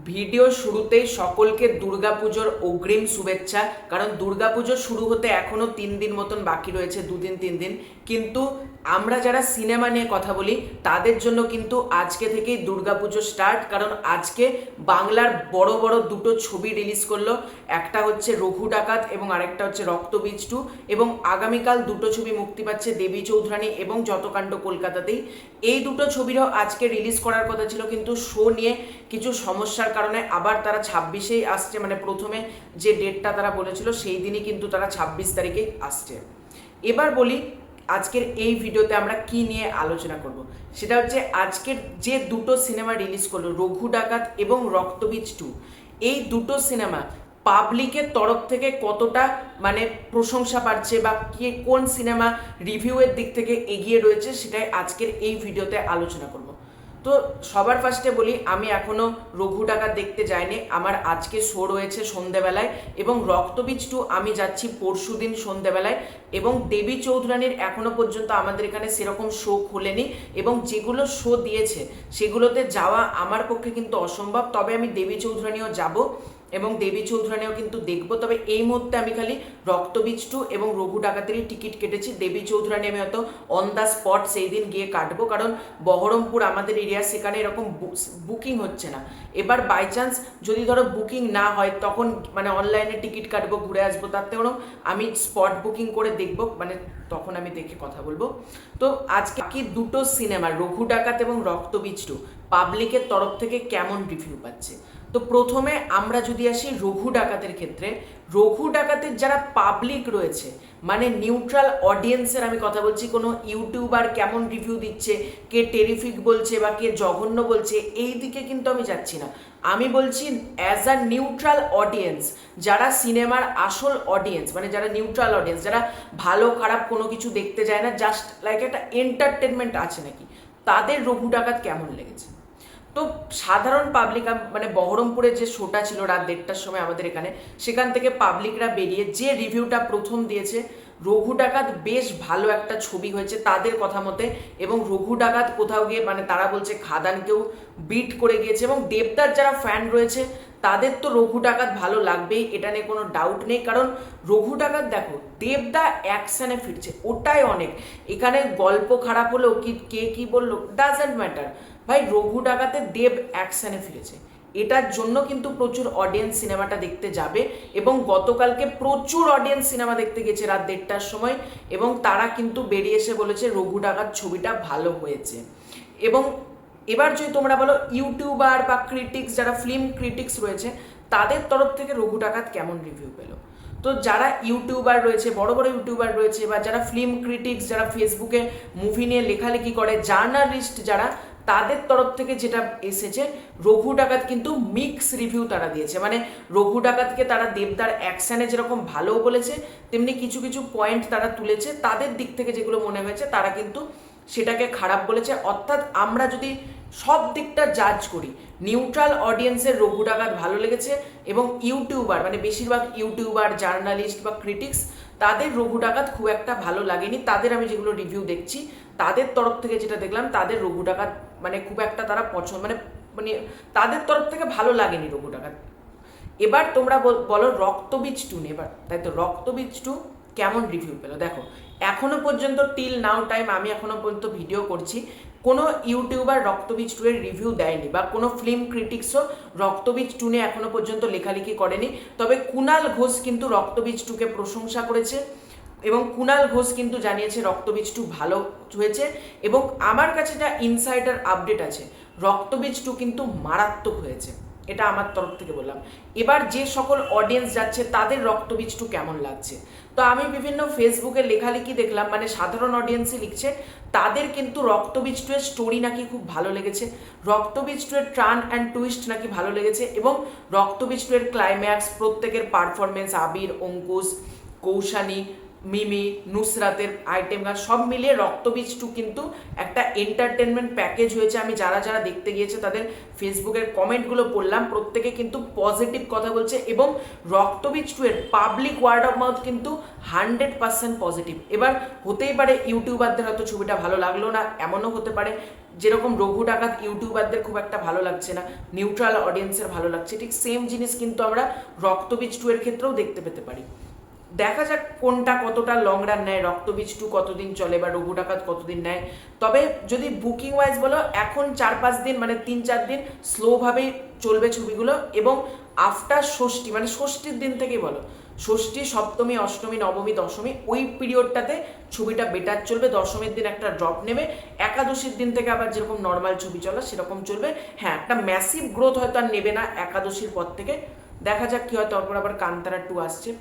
Video শুরুতেই সকলকে দুর্গাপুজোর অগ্রিম শুভেচ্ছা। কারণ দুর্গাপুজো শুরু হতে এখনো 3 দিন মতন বাকি রয়েছে, 2 দিন 3 দিন। কিন্তু আমরা যারা সিনেমা নিয়ে কথা বলি তাদের জন্য কিন্তু আজকে থেকেই দুর্গাপুজো স্টার্ট। কারণ আজকে বাংলার বড় বড় দুটো ছবি রিলিজ করলো, একটা হচ্ছে রঘু ডাকাত এবং আরেকটা হচ্ছে রক্তবীজ 2। এবং আগামীকাল দুটো ছবি মুক্তি পাচ্ছে, দেবী চৌধুরানী এবং যতকাণ্ড কলকাতাতেই। এই দুটো ছবিরও আজকে রিলিজ করার কথা ছিল, কিন্তু শো নিয়ে কিছু সমস্যার কারণে আবার তারা 26-এই আসছে। মানে প্রথমে যে ডেটটা তারা বলেছিল সেই দিনই কিন্তু তারা 26 তারিখেই আসছে। এবার বলি আজকের এই ভিডিওতে আমরা কি নিয়ে আলোচনা করব, সেটা হচ্ছে আজকের যে দুটো সিনেমা রিলিজ করলো, রঘু ডাকাত এবং রক্তবীজ 2, এই দুটো সিনেমা পাবলিকের তরফ থেকে কতটা মানে প্রশংসা পাচ্ছে বা কে কোন সিনেমা রিভিউয়ের দিক থেকে এগিয়ে রয়েছে সেটাই আজকের এই ভিডিওতে আলোচনা করব। তো সবার ফার্স্টে বলি, আমি এখনো রঘু ডাকাত দেখতে যাইনি, আমার আজকে শো রয়েছে সন্ধেবেলায়, এবং রক্তবীজ 2 আমি যাচ্ছি পরশুদিন সন্ধেবেলায়। এবং দেবী চৌধুরানীর এখনো পর্যন্ত আমাদের এখানে সেরকম শো খোলেনি, এবং যেগুলো শো দিয়েছে সেগুলোতে যাওয়া আমার পক্ষে কিন্তু অসম্ভব। তবে আমি দেবী চৌধুরানীও যাব এবং দেবী চৌধুরানীও কিন্তু দেখবো। তবে এই মুহূর্তে আমি খালি রক্তবীজ 2 এবং রঘু ডাকাতেরই টিকিট কেটেছি। দেবী চৌধুরানী আমি হয়তো অন দ্য স্পট সেই দিন গিয়ে কাটবো, কারণ বহরমপুর আমাদের এরিয়া, সেখানে এরকম বুকিং হচ্ছে না। এবার বাই চান্স যদি ধরো বুকিং না হয় তখন মানে অনলাইনে টিকিট কাটবো, ঘুরে আসবো, তার থেকেও আমি স্পট বুকিং করে দেখবো, মানে তখন আমি দেখে কথা বলবো। তো আজকে কি দুটো সিনেমা রঘু ডাকাত এবং রক্তবীজ 2 পাবলিকের তরফ থেকে কেমন রিভিউ পাচ্ছে। তো প্রথমে আমরা যদি আসি রঘু ডাকাতের ক্ষেত্রে, রঘু ডাকাতের যারা পাবলিক রয়েছে মানে নিউট্রাল অডিয়েন্সের আমি কথা বলছি, কোনো ইউটিউবার কেমন রিভিউ দিচ্ছে, কে টেরিফিক বলছে বা কে জঘন্য বলছে, এই দিকে কিন্তু আমি যাচ্ছি না। আমি বলছি অ্যাজ আ নিউট্রাল অডিয়েন্স, যারা সিনেমার আসল অডিয়েন্স, মানে যারা নিউট্রাল অডিয়েন্স, যারা ভালো খারাপ কোনো কিছু দেখতে যায় না, জাস্ট লাইক একটা এন্টারটেনমেন্ট আছে নাকি, তাদের রঘু ডাকাত কেমন লেগেছে। তো সাধারণ পাবলিক মানে বহরমপুরে যে শোটা ছিল রাত 1টার সময় আমাদের এখানে, সেখান থেকে পাবলিকরা বেরিয়ে যে রিভিউটা প্রথম দিয়েছে, রঘু ডাকাত বেশ ভালো একটা ছবি হয়েছে তাদের কথা মতে। এবং রঘু ডাকাত কোথাও গিয়ে মানে তারা বলছে খাদানকেও বিট করে গিয়েছে, এবং দেবদার যারা ফ্যান রয়েছে তাদের তো রঘু ডাকাত ভালো লাগবেই, এটা নিয়ে কোনো ডাউট নেই। কারণ রঘু ডাকাত দেখো, দেবদা অ্যাকশনে ফিরছে, ওটাই অনেক। এখানে গল্প খারাপ হলেও কি কে কি বললো ডাজেন্ট ম্যাটার, ভাই রঘু ডাকাতে দেব অ্যাকশনে ফিরেছে, এটার জন্য কিন্তু প্রচুর অডিয়েন্স সিনেমাটা দেখতে যাবে। এবং গতকালকে প্রচুর অডিয়েন্স সিনেমা দেখতে গেছে রাত 1টার সময়, এবং তারা কিন্তু বেরিয়ে এসে বলেছে রঘু ডাকাত ছবিটা ভালো হয়েছে। এবং এবার যদি তোমরা বলো ইউটিউবার বা ক্রিটিক্স, যারা ফিল্ম ক্রিটিক্স রয়েছে তাদের তরফ থেকে রঘু ডাকাত কেমন রিভিউ পেলো, তো যারা ইউটিউবার রয়েছে, বড় বড় ইউটিউবার রয়েছে, বা যারা ফিল্ম ক্রিটিক্স, যারা ফেসবুকে মুভি নিয়ে লেখালেখি করে, জার্নালিস্ট যারা, তাদের তরফ থেকে যেটা এসেছে, রঘু ডাকাত কিন্তু মিক্স রিভিউ তারা দিয়েছে। মানে রঘু ডাকাতকে তারা দেবদার অ্যাকশনে যেরকম ভালোও বলেছে, তেমনি কিছু কিছু পয়েন্ট তারা তুলেছে তাদের দিক থেকে যেগুলো মনে হয়েছে, তারা কিন্তু সেটাকে খারাপ বলেছে। অর্থাৎ আমরা যদি সব দিকটা জাজ করি, নিউট্রাল অডিয়েন্সের রঘু ডাকাত ভালো লেগেছে, এবং ইউটিউবার মানে বেশিরভাগ ইউটিউবার, জার্নালিস্ট বা ক্রিটিক্স, তাদের রঘু ডাকাত খুব একটা ভালো লাগেনি। তাদের আমি যেগুলো রিভিউ দেখছি তাদের তরফ থেকে যেটা দেখলাম, তাদের রঘু ডাকাত মানে খুব একটা তারা পছন্দ মানে মানে তাদের তরফ থেকে ভালো লাগেনি রঘু ডাকাত। এবার তোমরা বলো রক্তবীজ 2 নিয়ে, এবার তাই তো রক্তবীজ 2 কেমন রিভিউ পেলো। দেখো এখনো পর্যন্ত টিল নাও টাইম আমি এখনো পর্যন্ত ভিডিও করছি, কোনো ইউটিউবার রক্তবীজ 2 এর রিভিউ দেয়নি, বা কোনো ফিল্ম ক্রিটিক্সও রক্তবীজ 2 নিয়ে এখনো পর্যন্ত লেখালেখি করেনি। তবে কুণাল ঘোষ কিন্তু রক্তবীজ 2 কে প্রশংসা করেছে, এবং কুণাল ঘোষ কিন্তু জানিয়েছে রক্তবীজ 2 ভালো হয়েছে। এবং আমার কাছে যা ইনসাইডার আপডেট আছে, রক্তবীজ 2 কিন্তু মারাত্মক হয়েছে, এটা আমার তরফ থেকে বললাম। এবার যে সকল অডিয়েন্স যাচ্ছে তাদের রক্তবীজ 2 কেমন লাগছে, তো আমি বিভিন্ন ফেসবুকে লেখালেখি দেখলাম, মানে সাধারণ অডিয়েন্সই লিখছে, তাদের কিন্তু রক্তবীজ 2 এর স্টোরি নাকি খুব ভালো লেগেছে, রক্তবীজ 2 এর টার্ন অ্যান্ড টুইস্ট নাকি ভালো লেগেছে, এবং রক্তবীজ 2 এর ক্লাইম্যাক্স, প্রত্যেকের পারফরমেন্স, আবির, অঙ্কুশ, কৌশানী, মিমি, নুসরাতের আইটেম গান সব মিলিয়ে রক্তবীজ 2 কিন্তু একটা এন্টারটেনমেন্ট প্যাকেজ হয়েছে। আমি যারা যারা দেখতে গিয়েছে তাদের ফেসবুকের কমেন্টগুলো পড়লাম, প্রত্যেকে কিন্তু পজিটিভ কথা বলছে, এবং রক্তবীজ 2 এর পাবলিক ওয়ার্ড অফ মাউথ কিন্তু 100% পজিটিভ। এবার হতেই পারে ইউটিউবারদের হয়তো ছবিটা ভালো লাগলো না, এমনও হতে পারে, যেরকম রঘু ডাকাত ইউটিউবারদের খুব একটা ভালো লাগছে না, নিউট্রাল অডিয়েন্সের ভালো লাগছে, ঠিক সেম জিনিস কিন্তু আমরা রক্তবীজ 2 এর ক্ষেত্রেও দেখতে পেতে পারি। দেখা যাক কোনটা কতটা লং রান নেয়, রক্তবীজ 2 কতদিন চলে বা রঘু ডাকাত কতদিন নেয়। তবে যদি বুকিং ওয়াইজ বলো, এখন 4-5 দিন মানে 3-4 দিন স্লোভাবেই চলবে ছবিগুলো, এবং আফটার ষষ্ঠী মানে ষষ্ঠীর দিন থেকেই বলো, ষষ্ঠী, সপ্তমী, অষ্টমী, নবমী, দশমী, ওই পিরিয়ডটাতে ছবিটা বেটার চলবে। দশমীর দিন একটা ড্রপ নেবে, একাদশীর দিন থেকে আবার যেরকম নর্মাল ছবি চলা সেরকম চলবে। হ্যাঁ, একটা ম্যাসিভ গ্রোথ হয়তো আর নেবে না একাদশীর পর থেকে, দেখা যাক কি হয়। তারপর আবার কান্তারা 2 আসছে।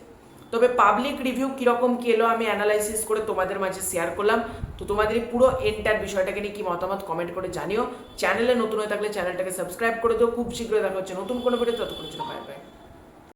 তবে পাবলিক রিভিউ কীরকম কি এলো আমি অ্যানালাইসিস করে তোমাদের মাঝে শেয়ার করলাম। তো তোমাদের পুরো এন্টার বিষয়টাকে নিয়ে কি মতামত কমেন্ট করে জানিও। চ্যানেলে নতুন হয়ে থাকলে চ্যানেলটাকে সাবস্ক্রাইব করে দিও। খুব শীঘ্রই দেখা হচ্ছে নতুন কোনো ভিডিও, ততক্ষণের জন্য বাই বাই।